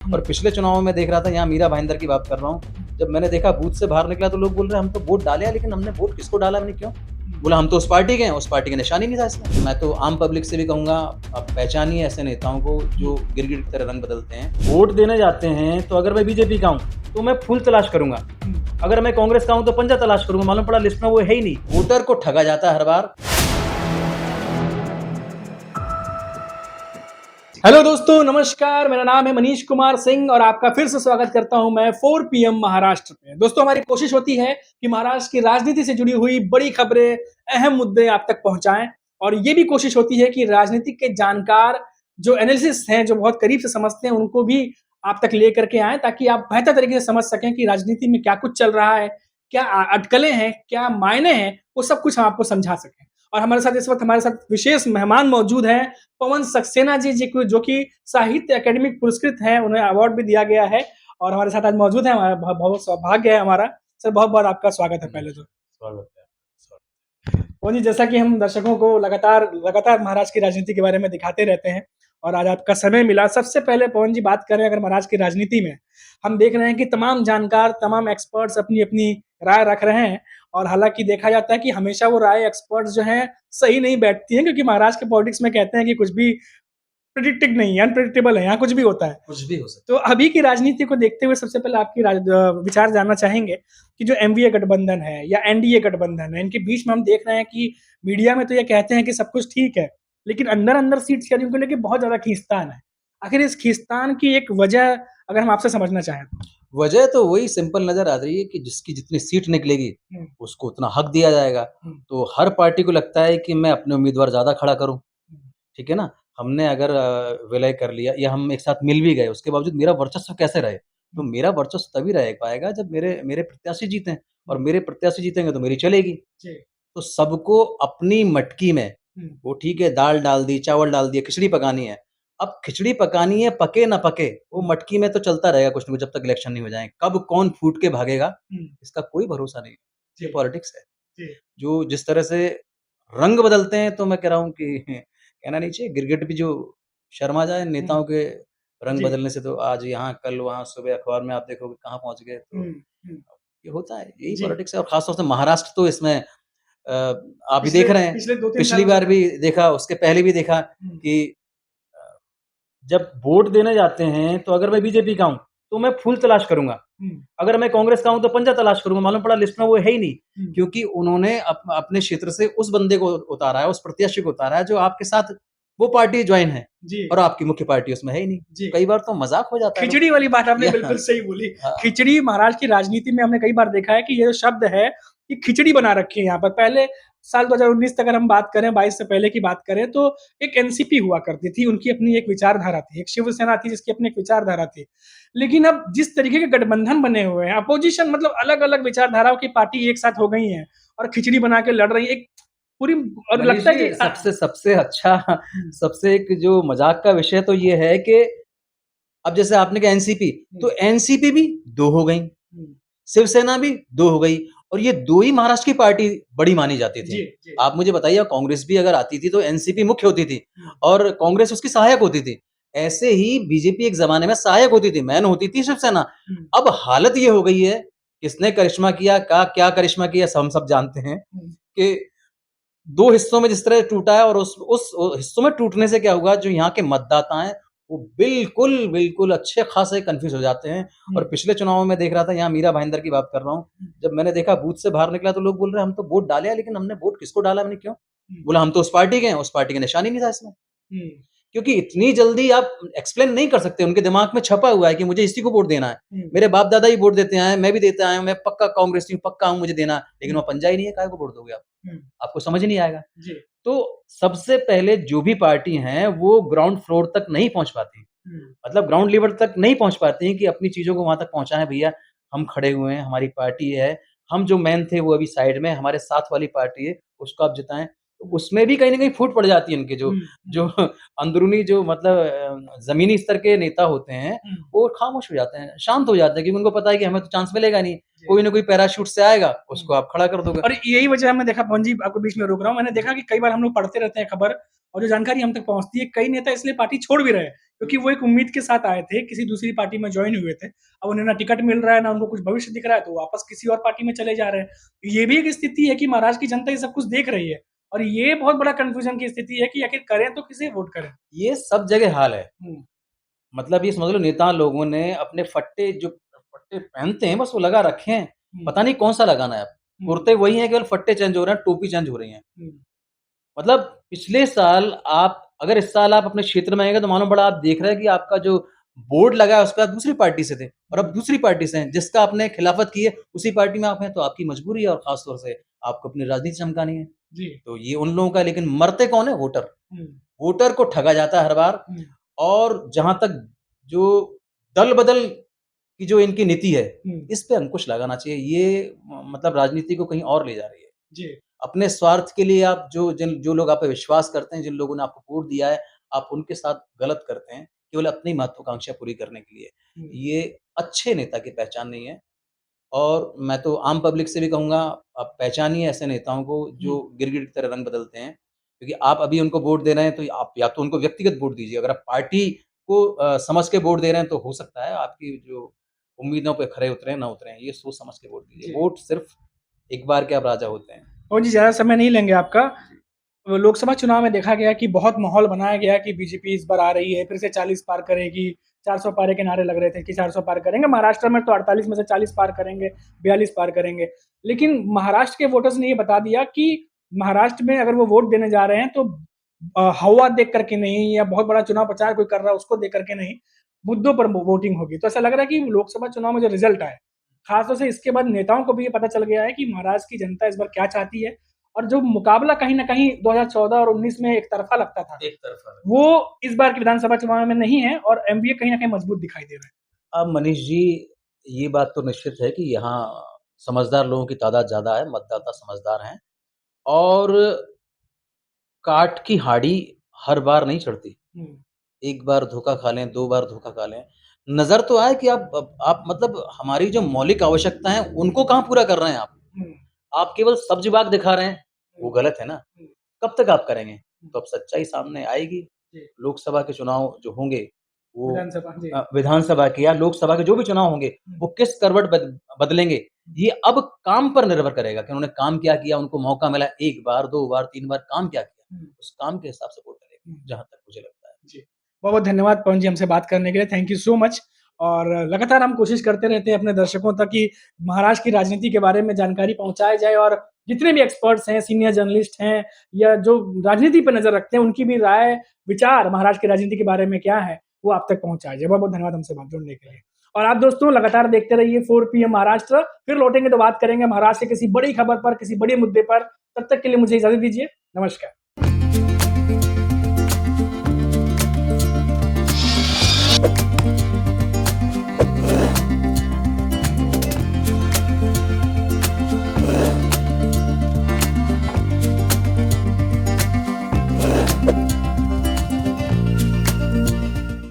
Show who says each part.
Speaker 1: और पिछले चुनाव में देख रहा था, यहाँ मीरा भाईंदर की बात कर रहा हूँ, जब मैंने देखा बूथ से बाहर निकला तो लोग बोल रहे हैं हम तो वोट डाले हैं, लेकिन हमने वोट किसको डाला, हमने क्यों? बोला हम तो उस पार्टी के हैं, उस पार्टी का निशान ही नहीं था इसमें। मैं तो आम पब्लिक से भी कहूंगा, आप पहचानिए ऐसे नेताओं को जो गिरगिट की तरह रंग बदलते हैं। वोट देने जाते हैं तो अगर मैं बीजेपी का हूँ तो मैं फूल तलाश करूंगा, अगर मैं कांग्रेस का हूँ तो पंजा तलाश करूंगा। मालूम पड़ा लिस्ट में वो है ही नहीं। वोटर को ठगा जाता है हर बार।
Speaker 2: हेलो दोस्तों, नमस्कार। मेरा नाम है मनीष कुमार सिंह और आपका फिर से स्वागत करता हूं मैं 4 PM महाराष्ट्र में। दोस्तों, हमारी कोशिश होती है कि महाराष्ट्र की राजनीति से जुड़ी हुई बड़ी खबरें, अहम मुद्दे आप तक पहुंचाएं, और ये भी कोशिश होती है कि राजनीति के जानकार जो एनालिसिस हैं, जो बहुत करीब से समझते हैं, उनको भी आप तक लेकर के आए, ताकि आप बेहतर तरीके से समझ सकें कि राजनीति में क्या कुछ चल रहा है, क्या अटकलें हैं, क्या मायने हैं, वो सब कुछ हम आपको समझा सकें। और हमारे साथ इस वक्त हमारे साथ विशेष मेहमान मौजूद हैं, पवन सक्सेना जी को, जो कि साहित्य अकेडमी पुरस्कृत हैं, उन्हें अवार्ड भी दिया गया है और हमारे साथ आज मौजूद है। हमारा बहुत सौभाग्य है हमारा। सर, बहुत बहुत आपका स्वागत है। पहले तो
Speaker 1: स्वागत है।
Speaker 2: पवन जी, जैसा कि हम दर्शकों को लगातार लगातार महाराष्ट्र की राजनीति के बारे में दिखाते रहते हैं और आज आपका समय मिला, सबसे पहले पवन जी बात करें अगर महाराष्ट्र की राजनीति में, हम देख रहे हैं कि तमाम जानकार, तमाम एक्सपर्ट्स अपनी अपनी राय रख रहे हैं। और हालांकि देखा जाता है कि हमेशा वो राय एक्सपर्ट्स जो हैं सही नहीं बैठती हैं, क्योंकि महाराष्ट्र के पॉलिटिक्स में कहते हैं कि कुछ भी प्रिडिक्टेड नहीं है, अनप्रिडिक्टेबल है, यहाँ कुछ भी होता है।
Speaker 1: कुछ भी हो सकता
Speaker 2: तो अभी की राजनीति को देखते हुए सबसे पहले आपकी विचार जानना चाहेंगे कि जो एमवीए गठबंधन है या एनडीए गठबंधन है, इनके बीच में हम देख रहे हैं कि मीडिया में तो ये कहते हैं कि सब कुछ ठीक है, लेकिन अंदर अंदर सीट शेयरिंग को लेकर बहुत ज्यादा खींचतान है। आखिर इस खींचतान की एक वजह अगर हम आपसे समझना चाहें तो?
Speaker 1: वजह तो वही सिंपल नजर आ रही है कि जिसकी जितनी सीट निकलेगी उसको उतना हक दिया जाएगा। तो हर पार्टी को लगता है कि मैं अपने उम्मीदवार ज्यादा खड़ा करूं। ठीक है ना? हमने अगर विलय कर लिया या हम एक साथ मिल भी गए, उसके बावजूद मेरा वर्चस्व कैसे रहे? तो मेरा वर्चस्व तभी रह पाएगा जब मेरे मेरे प्रत्याशी जीते, और मेरे प्रत्याशी जीतेंगे तो मेरी चलेगी। तो सबको अपनी मटकी में, वो ठीक है, दाल डाल दी, चावल डाल दिए, खिचड़ी पकानी है। अब खिचड़ी पकानी है, पके ना पके, वो मटकी में तो चलता रहेगा कुछ न कुछ, जब तक इलेक्शन नहीं हो जाए। कब कौन फूट के भागेगा, इसका कोई भरोसा नहीं। ये पॉलिटिक्स है। जो जिस तरह से रंग बदलते हैं, तो मैं कह रहा हूँ कि कहना नहीं चाहिए, गिरगिट भी जो शर्मा जाए नेताओं के रंग बदलने से। तो आज यहाँ, कल वहाँ, सुबह अखबार में आप देखोगे कहाँ पहुँच गए। तो ये होता है, यही पॉलिटिक्स है। और खासतौर से महाराष्ट्र तो इसमें आप भी देख रहे हैं, पिछली बार भी देखा, उसके पहले भी देखा कि जब वोट देने जाते हैं तो अगर मैं बीजेपी का हूं तो मैं फूल तलाश करूंगा, अगर मैं कांग्रेस का हूं तो पंजा तलाश करूंगा। मालूम पड़ा लिस्ट में वो है ही नहीं, क्योंकि उन्होंने अपने क्षेत्र से उस बंदे को उतारा है, उस प्रत्याशी को उतारा है जो आपके साथ वो पार्टी ज्वाइन है, और आपकी मुख्य पार्टी उसमें है ही नहीं। कई बार तो मजाक हो जाता है।
Speaker 2: खिचड़ी वाली बात आपने बिल्कुल सही बोली। खिचड़ी महाराष्ट्र की राजनीति में हमने कई बार देखा है कि ये जो शब्द है, ये खिचड़ी बना रखी है यहाँ पर। पहले साल 2019 तक अगर हम बात करें, 22 से पहले की बात करें, तो एक एनसीपी हुआ करती थी, उनकी अपनी एक विचारधारा थी, एक शिवसेना थी जिसकी अपनी एक विचारधारा थी। लेकिन अब जिस तरीके के गठबंधन बने हुए हैं, अपोजिशन मतलब अलग अलग विचारधाराओं की पार्टी एक साथ हो गई है और खिचड़ी बना के लड़ रही है, एक पूरी। और लगता है कि
Speaker 1: सबसे सबसे अच्छा, सबसे एक जो मजाक का विषय तो ये है कि अब जैसे आपने कहा एनसीपी, तो एनसीपी भी दो हो गई, शिवसेना भी दो हो गई, और ये दो ही महाराष्ट्र की पार्टी बड़ी मानी जाती थी। आप मुझे बताइए, कांग्रेस भी अगर आती थी तो एनसीपी मुख्य होती थी और कांग्रेस उसकी सहायक होती थी। ऐसे ही बीजेपी एक जमाने में सहायक होती थी, मैन होती थी शिवसेना। अब हालत ये हो गई है, किसने करिश्मा किया, क्या करिश्मा किया, हम सब जानते हैं कि दो हिस्सों में जिस तरह टूटा है, और उस हिस्सों में टूटने से क्या हुआ, जो यहाँ के मतदाता हैं वो बिल्कुल बिल्कुल अच्छे खासे कंफ्यूज हो जाते हैं। और पिछले चुनाव में देख रहा था, यहाँ मीरा भाईंदर की बात कर रहा हूँ, जब मैंने देखा बूथ से बाहर निकला तो लोग बोल रहे हैं हम तो वोट डाले हैं, लेकिन हमने वोट किसको डाला, हमने क्यों? बोला हम तो उस पार्टी के हैं, उस पार्टी का निशान ही नहीं था इसमें। क्योंकि इतनी जल्दी आप एक्सप्लेन नहीं कर सकते, उनके दिमाग में छपा हुआ है कि मुझे इसी को वोट देना है। मेरे बाप दादा ही वोट देते हैं, मैं भी देता आया हूं, मैं पक्का कांग्रेसी हूँ, पक्का हूं, मुझे देना है। लेकिन वो पंजा ही नहीं है, काहे को वोट दोगे आप? आपको समझ नहीं आएगा। तो सबसे पहले जो भी पार्टी हैं वो ग्राउंड फ्लोर तक नहीं पहुंच पाती, मतलब ग्राउंड लेवल तक नहीं पहुंच पाती हैं कि अपनी चीजों को वहां तक पहुंचाएं। भैया हम खड़े हुए हैं, हमारी पार्टी है, हम जो मैन थे वो अभी साइड में, हमारे साथ वाली पार्टी है, उसको आप जिताएं। तो उसमें भी कहीं ना कहीं फूट पड़ जाती है इनके जो जो अंदरूनी, जो मतलब जमीनी स्तर के नेता होते हैं, वो खामोश हो जाते हैं, शांत हो जाते हैं, क्योंकि उनको पता है कि हमें तो चांस मिलेगा नहीं, कोई ना कोई पैराशूट से आएगा, उसको आप खड़ा कर दोगे।
Speaker 2: और यही वजह हमने देखा, पवन जी आपको बीच में रोक रहा हूँ, मैंने देखा कि कई बार हम लोग पढ़ते रहते हैं खबर, और जो जानकारी हम तक पहुंचती है, कई नेता इसलिए पार्टी छोड़ भी रहे हैं क्योंकि वो एक उम्मीद के साथ आए थे, किसी दूसरी पार्टी में ज्वाइन हुए थे। अब उन्हें ना टिकट मिल रहा है, ना उनको कुछ भविष्य दिख रहा है, तो वापस किसी और पार्टी में चले जा रहे हैं। ये भी एक स्थिति है कि महाराष्ट्र की जनता ये सब कुछ देख रही है और ये बहुत बड़ा कंफ्यूजन की स्थिति है कि आखिर करें तो किसे वोट करें।
Speaker 1: ये सब जगह हाल है।
Speaker 2: हम्म,
Speaker 1: मतलब ये समझ लो नेता लोगों ने अपने फट्टे पहनते हैं बस वो लगा रखे हैं। पता नहीं कौन-सा लगाना है अब। कुर्ते वही हैं केवल फट्टे चेंज हो रहे हैं, टोपी चेंज हो रही है।
Speaker 2: हम्म,
Speaker 1: मतलब पिछले साल आप अगर इस साल आप अपने क्षेत्र में आएँगे तो मालूम पड़ा आप देख रहे हैं कि आपका जो बोर्ड लगा है उसपे आप दूसरी पार्टी से थे और अब दूसरी पार्टी से हैं। जिसका आपने खिलाफत की है उसी पार्टी में आप हैं तो आपकी मजबूरी है और ख़ास तौर से आपको अपनी राजनीति चमकानी है।
Speaker 2: जी।
Speaker 1: तो ये उन लोगों का लेकिन मरते कौन है? वोटर।
Speaker 2: हम्म,
Speaker 1: वोटर को ठगा जाता है हर बार
Speaker 2: हम्म,
Speaker 1: और जहाँ तक जो दल-बदल की जो इनकी नीति है,
Speaker 2: हम्म,
Speaker 1: इस पे अंकुश लगाना चाहिए। ये मतलब राजनीति को कहीं और ले जा रही है।
Speaker 2: जी।
Speaker 1: अपने स्वार्थ के लिए आप जो लोग आप पे विश्वास करते हैं, जिन लोगों ने आपको वोट दिया है, आप उनके साथ गलत करते हैं, केवल अपनी महत्वाकांक्षा पूरी करने के लिए।
Speaker 2: हम्म,
Speaker 1: ये अच्छे नेता की पहचान नहीं है और मैं तो आम पब्लिक से भी कहूँगा, आप पहचानिए ऐसे नेताओं को
Speaker 2: हम्म,
Speaker 1: जो गिरगिट की तरह रंग बदलते हैं। क्योंकि आप अभी उनको वोट दे रहे हैं, तो आप या तो उनको व्यक्तिगत वोट दीजिए। अगर आप पार्टी को समझ के वोट दे रहे हैं, तो हो सकता है आपकी जो उम्मीदों पे खरे उतरे, ना उतरे। ये सोच समझ के वोट दीजिए।
Speaker 2: जी।
Speaker 1: वोट सिर्फ़ एक बार के आप राजा होते हैं।
Speaker 2: और जी ज़्यादा समय नहीं लेंगे आपका। लोकसभा चुनाव में देखा गया कि बहुत माहौल बनाया गया कि बीजेपी इस बार आ रही है, फिर से 40 पार करेगी, 400 पार के नारे लग रहे थे कि 400 पार करेंगे। महाराष्ट्र में तो 48 में से 40 पार करेंगे, 42 पार करेंगे। लेकिन महाराष्ट्र के वोटर्स ने ये बता दिया कि महाराष्ट्र में अगर वो वोट देने जा रहे हैं तो हवा देख करके नहीं या बहुत बड़ा चुनाव प्रचार कोई कर रहा है उसको देख करके नहीं, मुद्दों पर वोटिंग होगी। तो ऐसा लग रहा है कि लोकसभा चुनाव में जो रिजल्ट आए, खासतौर से इसके बाद नेताओं को भी ये पता चल गया है कि महाराष्ट्र की जनता इस बार क्या चाहती है और जो मुकाबला कहीं न कहीं 2014 और 19 में एक तरफा लगता था,
Speaker 1: एक तरफ़ा।
Speaker 2: वो इस बार की विधानसभा चुनाव में नहीं है और एमवीए कहीं न कहीं मजबूत दिखाई दे रहा है।
Speaker 1: अब मनीष जी, ये बात तो निश्चित है कि यहाँ समझदार लोगों की तादाद ज़्यादा है, मतदाता समझदार हैं और काठ की हाड़ी हर बार नहीं चढ़ती।
Speaker 2: हुँ,
Speaker 1: एक बार धोखा खा लें, 2 बार धोखा खा लें। नज़र तो आए कि आप मतलब हमारी जो मौलिक आवश्यकताएँ हैं, उनको कहाँ पूरा कर रहे हैं आप?
Speaker 2: हुँ,
Speaker 1: आप केवल सब्ज़ बाग दिखा रहे हैं, वो
Speaker 2: हुँ,
Speaker 1: गलत है ना।
Speaker 2: हुँ,
Speaker 1: कब तक आप करेंगे?
Speaker 2: हुँ,
Speaker 1: तो अब सच्चाई सामने आएगी।
Speaker 2: जी,
Speaker 1: लोकसभा के चुनाव जो होंगे, वो
Speaker 2: विधानसभा जी।
Speaker 1: विधानसभा के या लोकसभा के जो भी चुनाव होंगे,
Speaker 2: हुँ,
Speaker 1: वो किस करवट बदलेंगे,
Speaker 2: हुँ,
Speaker 1: ये अब काम पर निर्भर करेगा कि उन्होंने काम क्या किया, उनको मौका मिला 1 बार, 2 बार, 3 बार, काम क्या किया?
Speaker 2: हुँ,
Speaker 1: उस काम के हिसाब से वोट डलेगा,
Speaker 2: हुँ।
Speaker 1: जहाँ तक मुझे लगता है।
Speaker 2: जी। बहुत-बहुत धन्यवाद पवन जी हमसे बात करने के लिए, थैंक यू सो मच और लगातार हम कोशिश करते रहते हैं अपने दर्शकों तक कि महाराष्ट्र की राजनीति के बारे में जानकारी पहुँचाई जाए और जितने भी एक्सपर्ट्स हैं, सीनियर जर्नलिस्ट हैं या जो राजनीति पे नज़र रखते हैं, उनकी भी राय, विचार महाराष्ट्र की राजनीति के बारे में क्या है, वो आप तक पहुँचाया जाए। बहुत-बहुत धन्यवाद हमसे बात जुड़ने के लिए। और आप दोस्तों लगातार देखते रहिए 4 पीएम महाराष्ट्र, फिर लौटेंगे तो बात करेंगे महाराष्ट्र के किसी बड़ी खबर पर, किसी बड़े मुद्दे पर। तब तक के लिए मुझे इजाज़त दीजिए। नमस्कार।